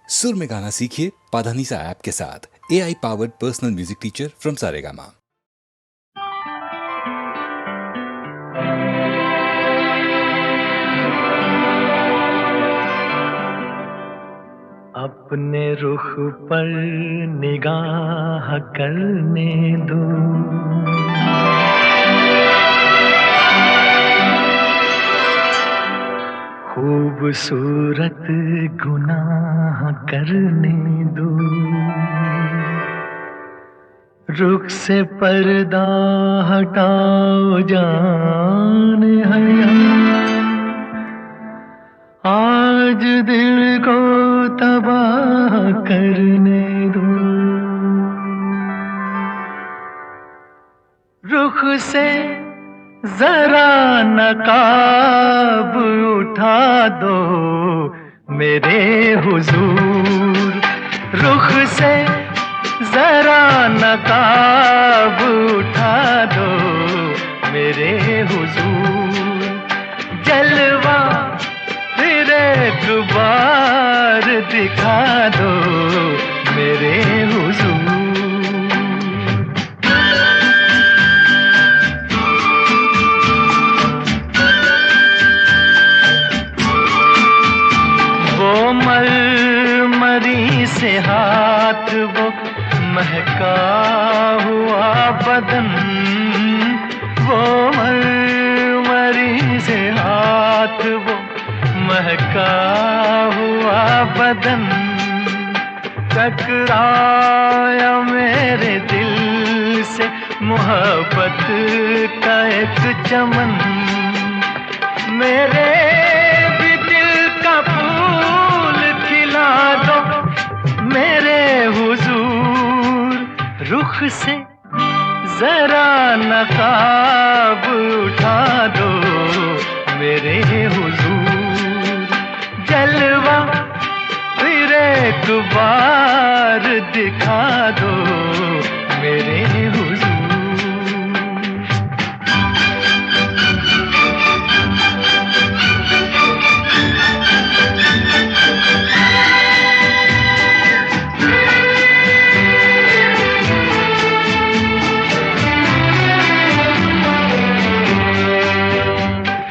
सुर में गाना सीखिए पाधानीसा ऐप के साथ। AI powered personal music teacher from Saregama. अपने रुख पर निगाह करने दो, खूबसूरत गुनाह करने दो। रुख से पर्दा हटाओ जान हया, आज दिल को तबाह करने दो। रुख से जरा नकाब उठा दो मेरे हुजूर, रुख से जरा नकाब उठा दो मेरे हुजूर। जलवा फिर एक बार दिखा दो मेरे हुजूर। वो मरमरी से हाथ, वो महका हुआ बदन, वो मरमरी से हाथ, वो महका हुआ बदन, टकराया मेरे दिल से मोहब्बत का एक चमन। मेरे भी दिल का फूल खिला दो मेरे हुजूर। रुख से जरा नकाब उठा दो मेरे हुजूर। जलवा फिर एक बार दिखा दो मेरे हुजूर।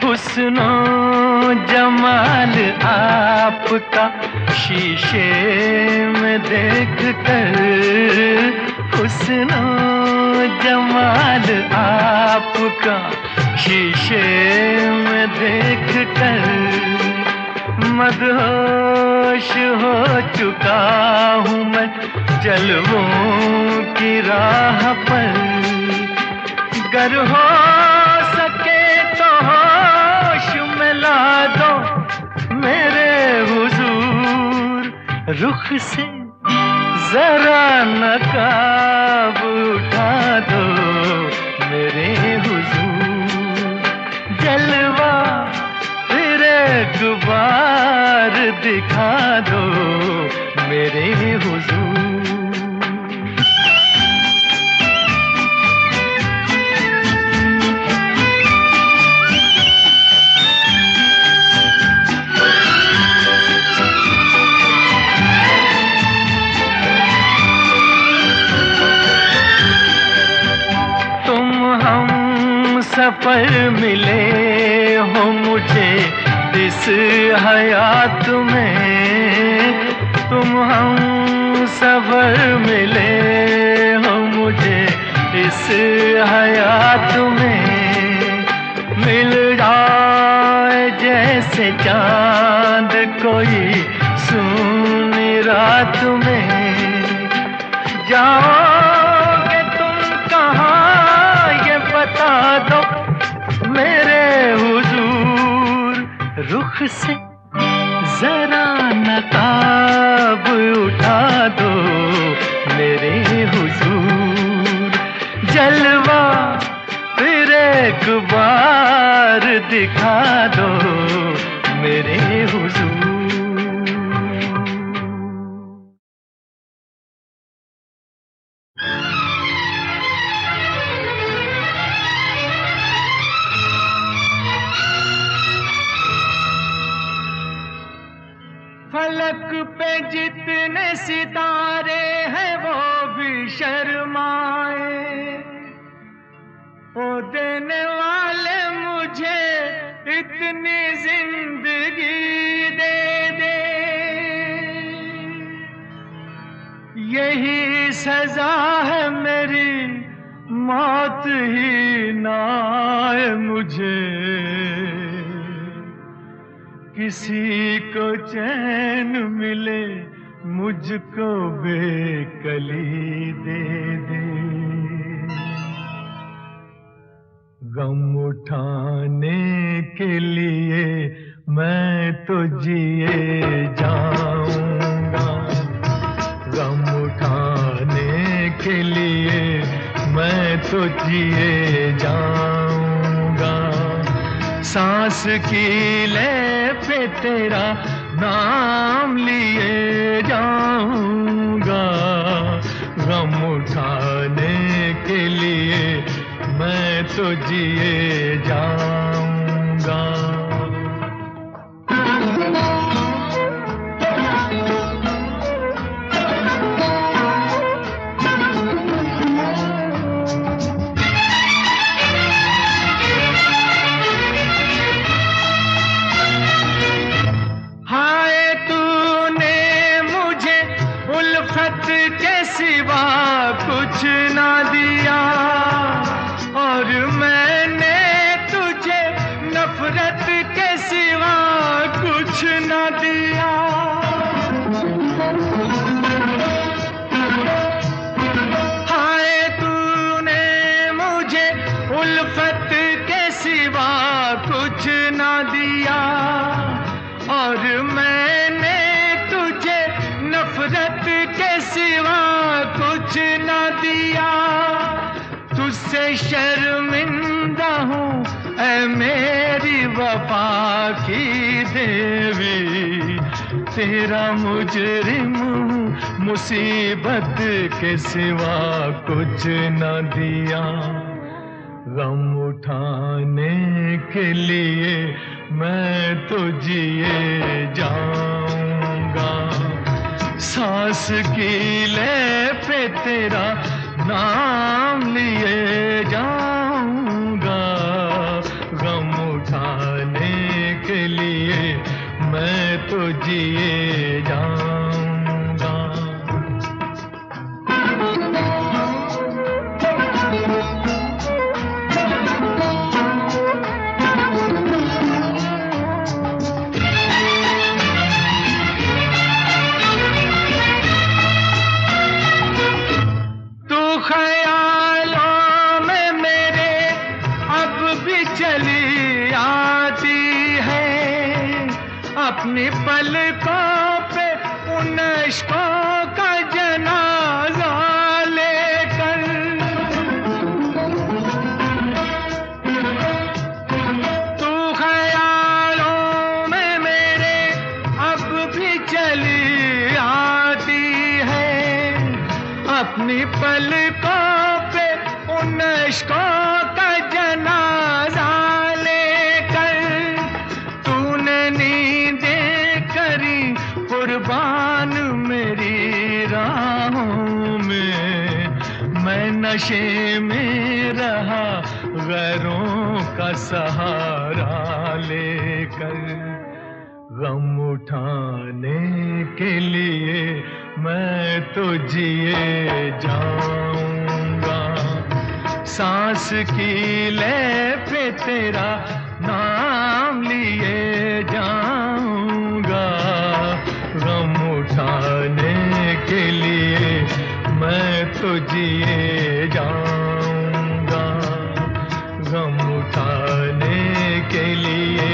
हुस्नो जमाल आपका शीशे में देख कर, हुस्नो जमाल आपका शीशे में देख कर, मदहोश हो चुका हूँ मैं जलवों की राह पर। गर हो सके तो होश में ला दो मेरे हुजूर। रुख से जरा नकाब उठा दो मेरे हुजूर। जलवा फिर एक बार दिखा दो मेरे हुजूर। सफर मिले हो मुझे इस हयात में, तुम हम सफर मिले हो मुझे इस हयात में। मिल जाए जैसे चांद कोई सूनी रात में, जाओगे तुम कहाँ ये बता दो मेरे हुजूर। रुख से जरा नकाब उठा दो मेरे हुजूर। जलवा फिर एक बार दिखा दो मेरे हुजूर। फलक पे जितने सितारे हैं वो भी शर्माए। ओ देने वाले मुझे इतनी जिंदगी दे दे, यही सजा है मेरी, मौत ही ना आए मुझे। किसी को चैन मिले, मुझको बेकली दे दे। गम उठाने के लिए मैं तो जिए जाऊंगा, गम उठाने के लिए मैं तो जिए जाऊंगा। सांस की ले पे तेरा नाम लिए जाऊंगा, गम उठाने के लिए मैं तो जिए जाऊंगा। हाय तूने मुझे उल्फत के सिवा कुछ ना दिया, और मैंने तुझे नफरत के सिवा कुछ न दिया। हाय तूने मुझे उल्फत के सिवा कुछ न दिया, और मैंने तुझे नफरत के सिवा कुछ न दिया। तुझसे शर्मिंदा हूँ ऐ मेरी वफा की देवी, तेरा मुजरिम हूँ, मुसीबत के सिवा कुछ न दिया। गम उठाने के लिए मैं तो जिए जाऊंगा, सांस की ले पे तेरा नाम लिए जाऊंगा, गम उठाने के लिए मैं तो जिए जाऊंगा। ख्यालों में मेरे अब भी चली आती है, अपनी पलकों पे उन इश्कों का जनाजा लेकर। तू ख्यालों में मेरे अब भी चली आती है, अपनी पलकों पे उन इश्कों का जनाजा लेकर। तूने नींदें करी कुर्बान मेरी राहों में, मैं नशे में रहा गैरों का सहारा लेकर। गम उठाने के लिए मैं तो जिए जाऊंगा, सांस की ले पे तेरा नाम लिए जाऊंगा, गम उठाने के लिए मैं तो जिए जाऊंगा, गम उठाने के लिए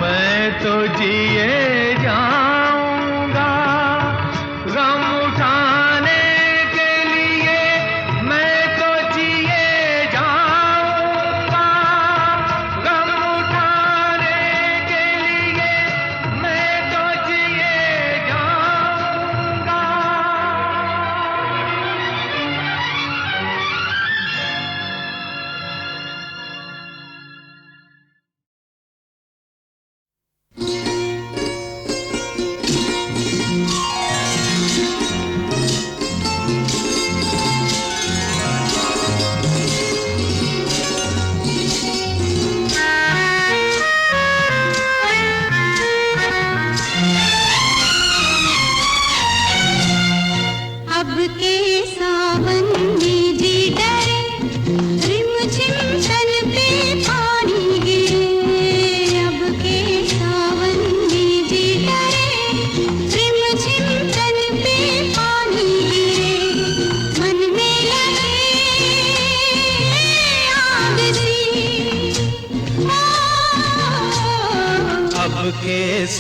मैं तो जिए जाऊंगा, गम उठाने के लिए मैं तो जिए जाऊंगा, गम उठाने के लिए मैं तो जिए जाऊंगा।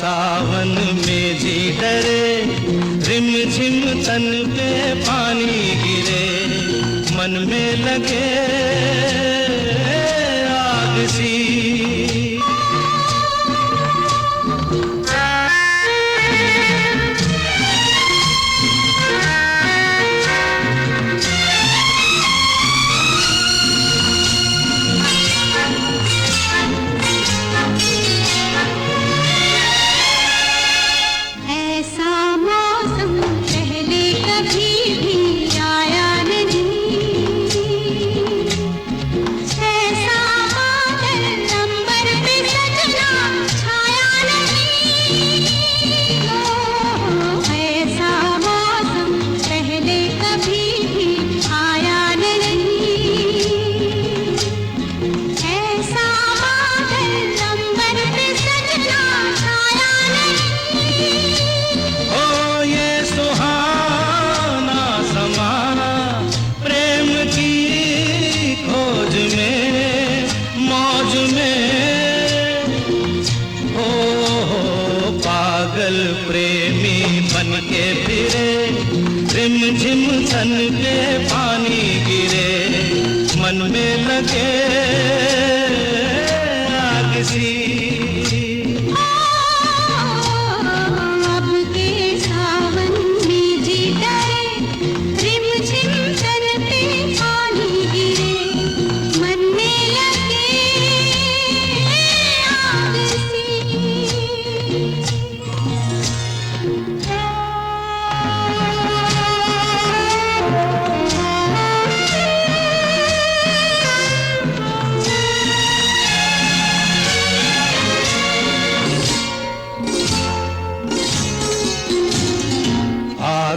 सावन में जी डरे, रिम झिम तन पे पानी गिरे, मन में लगे आग सी।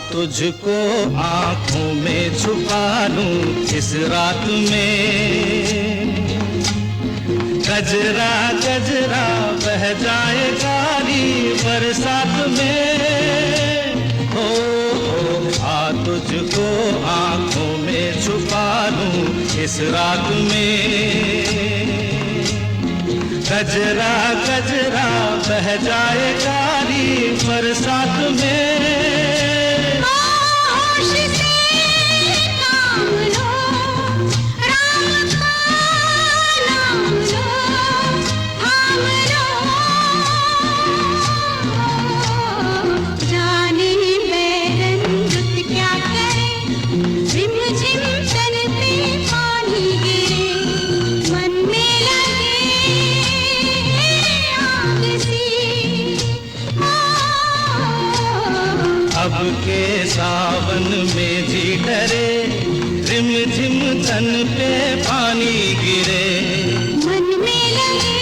तुझको आँखों में छुपा लूं इस रात में, गजरा गजरा बह जाए गारी बरसात में। हो आ तुझको आँखों में छुपा लूं इस रात में, गजरा गजरा बह जाए गारी बरसात में। अब के सावन में जी डरे, रिम झिम तन पे पानी गिरे, मन में लगे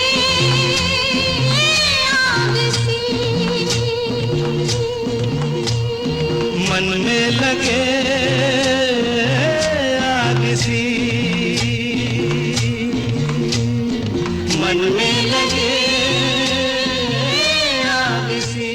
आग सी, मन में लगे आग सी, मन में लगे आग सी।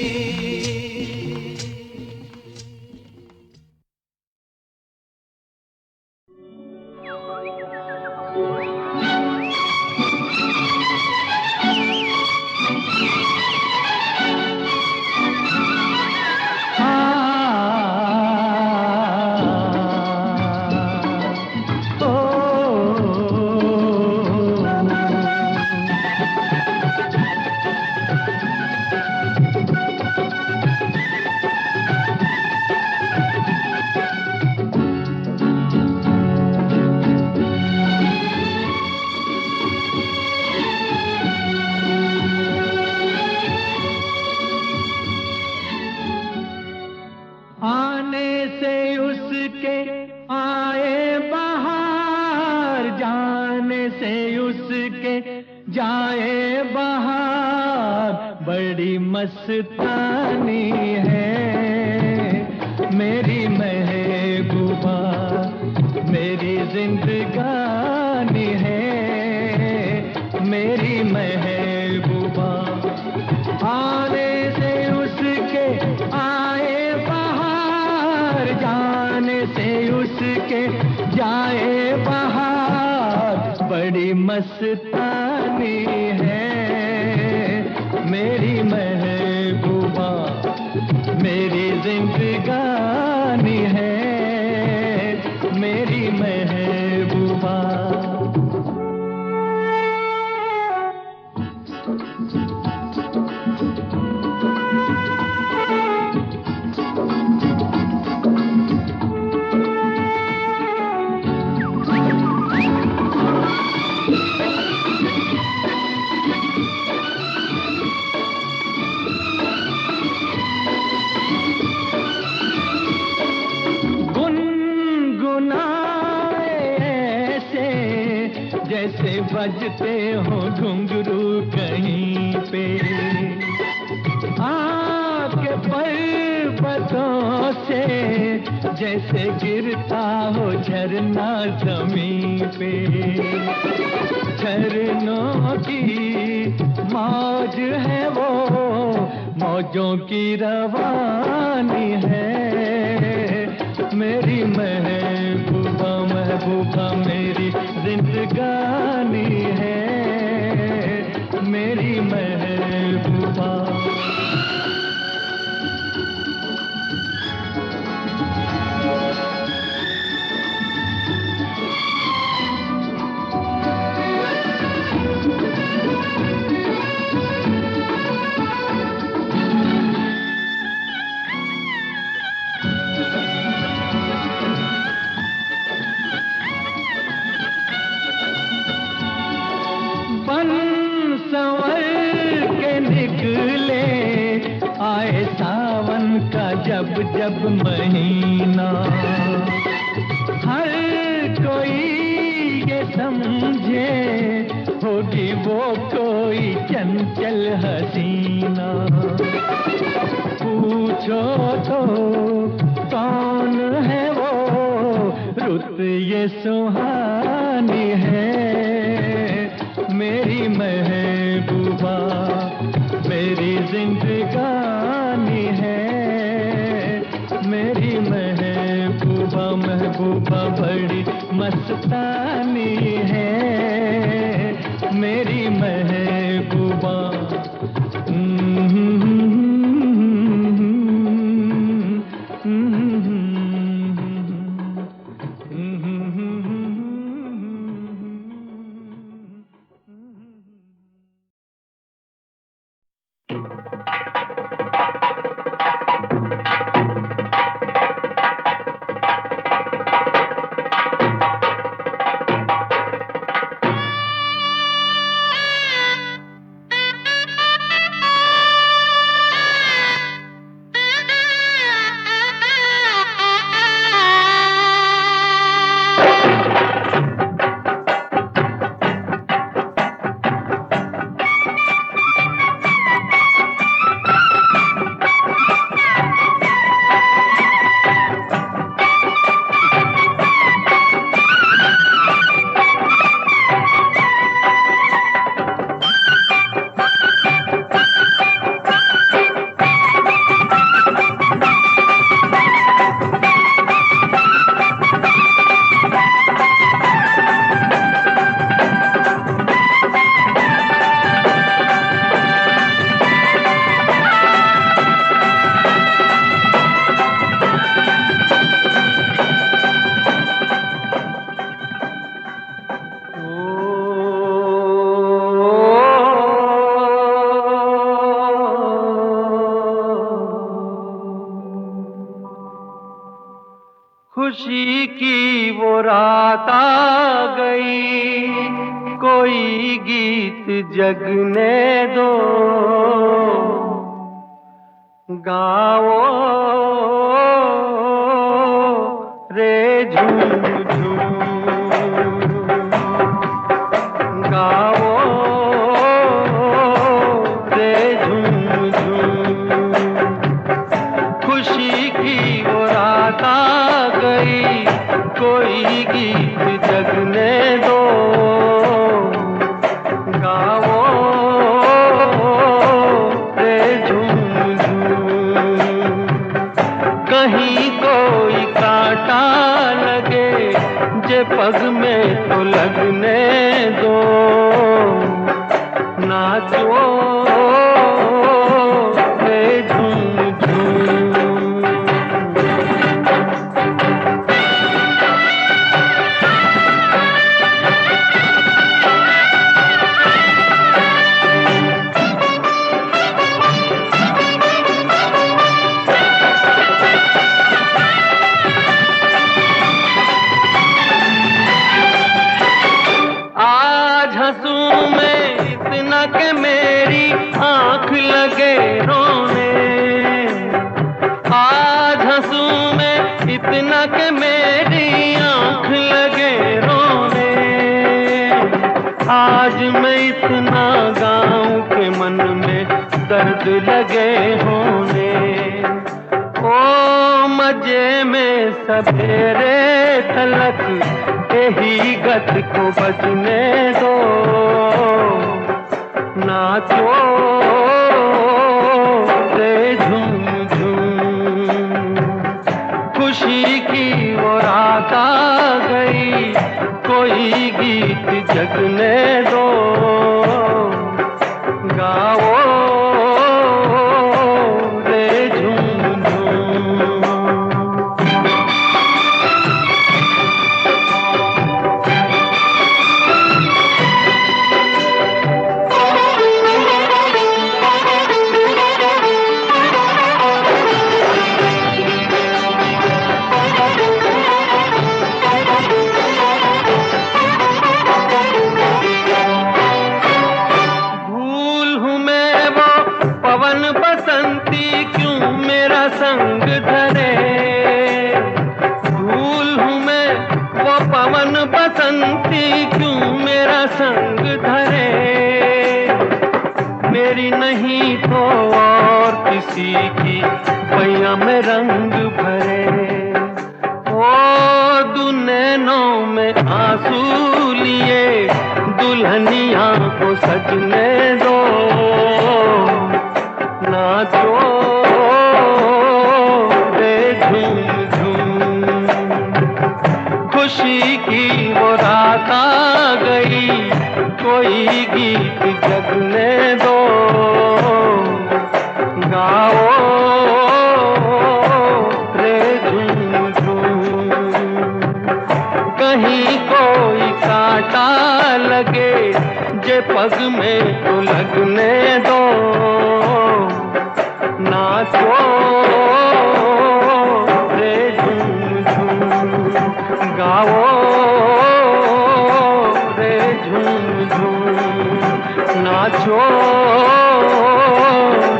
जाए बहार बड़ी मस्तानी है मेरी महबूबा, मेरी जिंदगानी है मेरी महबूबा। आने से उसके आए बहार, जाने से उसके जाए बहार बड़ी मस्तानी है मेरी महबूबा। मेरी जिंदगानी है मेरी महबूबा। जैसे बजते हो घुंघरू कहीं पे, आपके पर्वतों से जैसे गिरता हो झरना जमीन पे। झरनों की मौज है वो, मौजों की रवानी है मेरी महबूबा। महबूबा मेरी जिंदगानी है मेरी महबूबा। आए सावन का जब जब महीना, हर कोई ये समझे होगी वो कोई चंचल हसीना। पूछो तो कौन है वो, रुत ये सुहानी है मेरी महबूबा। मेरी जिंदगानी है मेरी महबूबा। महबूबा बड़ी मस्तानी है मेरी महबूबा। खुशी की वो रात आ गई, कोई गीत जगने दो। गाओ रे झूम झूम, गाओ रे झूम झूम। खुशी की वो रात आ गई, कोई गीत जगने दो। गाओ रे झूम झूम। कहीं कोई कांटा लगे जे पग में तो लगने दो। नाचो रे झूम झूम। आंसू में इतना कि मेरी आंख लगे रोने। आज मैं इतना गाऊं के मन में दर्द लगे होने। ओ मजे में सवेरे तलक यही गत को बजने दो। नाचो रे झूम झूम, खुशी की वो रात आ गई, कोई गीत जगने दो। गाओ रे झूम झूम। पवन बसंती क्यों मेरा संग धरे। भूल हूँ मैं वो पवन बसंती क्यों मेरा संग धरे। मेरी नहीं तो और किसी की पैया में रंग भरे। ओ दुनैनों में आंसू लिए दुल्हनिया को सजने दो। नाचो रे झूम झूम, खुशी की वो रात आ गई, कोई गीत जगने दो। गाओ रे झूम झूम, कहीं कोई कांटा लगे जे पग में तो लगने दो। नाचो रे झूम झूम, गाओ रे झूम झूम, नाचो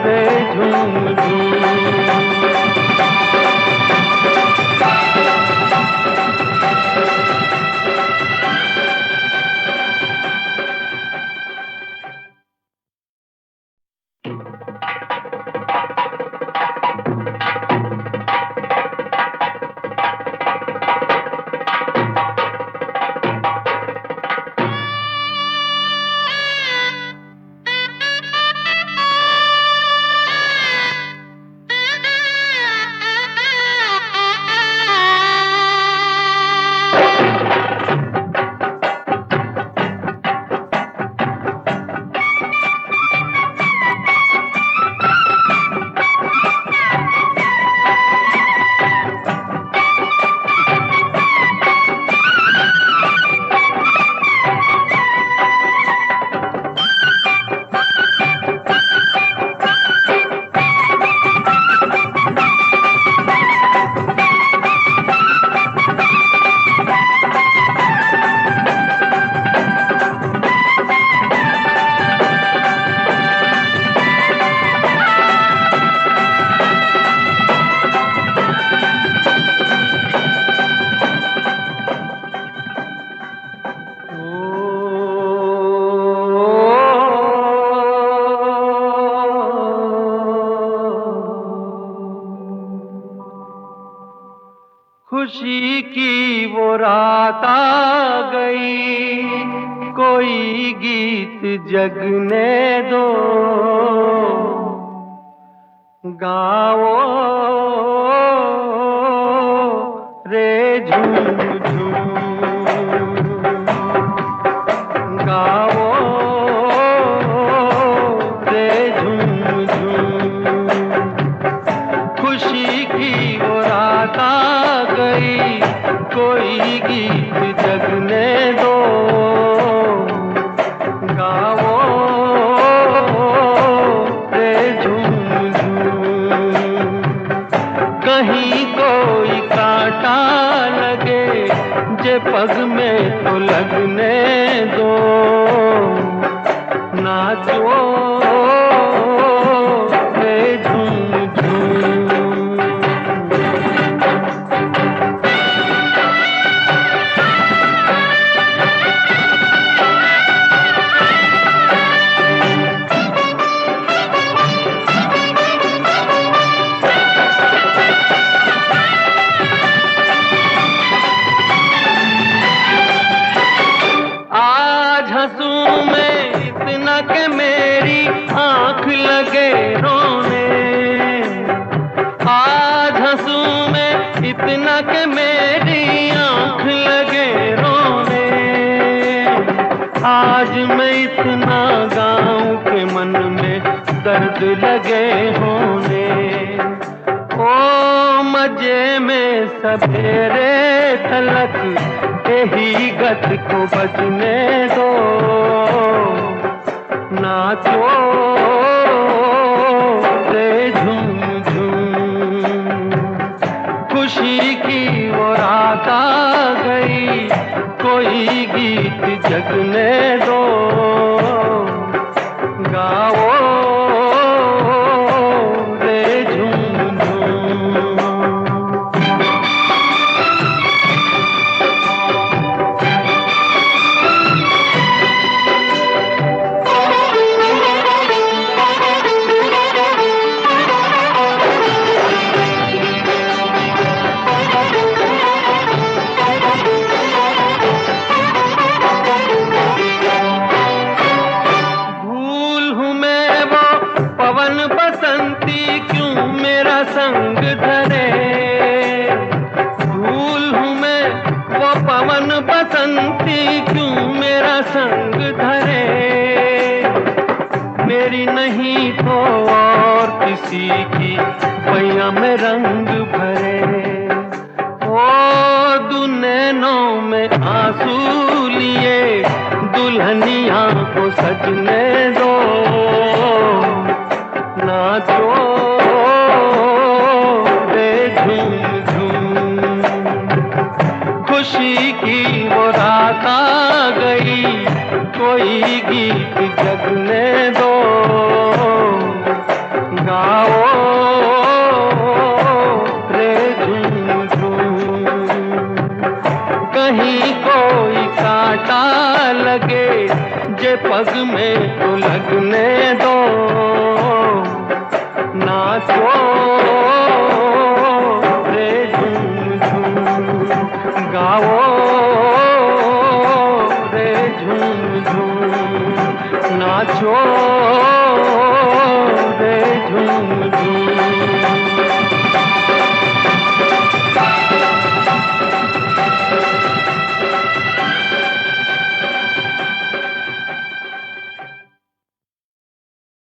रे झूम झूम। खुशी की वो रात आ गई, कोई गीत जगने दो। गाओ रे झूम झूम, गाओ रे झूम झूम, खुशी की वो रात आ गई, कोई गीत जगने दो। गाओ रे झूम झूम, कहीं कोई कांटा लगे जे पग में तो लगने दो। नाचो रे झूम झूम। इतना कि मेरी आंख लगे रोने। आज मैं इतना गाऊं के मन में दर्द लगे होने। ओ मजे में सवेरे तलक यही गत को बजने दो। नाचो रे झूम झूम, खुशी की वो रात आ गई, कोई गीत जगने दो। गाओ रे झूम झूम। पवन बसंती क्यों मेरा संग धरे। भूल हूँ मैं वो पवन बसंती क्यों मेरा संग धरे। मेरी नहीं तो और किसी की पैया में रंग भरे। ओ दुनैनों में आंसू लिए दुल्हनिया को सजने दो। नाचो रे झूम झूम, खुशी की वो रात आ गई, कोई गीत जगने दो। गाओ रे झूम झूम, कहीं कोई कांटा लगे जे पग में तो लगने दो। नाचो रे झूम झूम, गाओ रे झूम झूम, नाचो रे झूम झूम।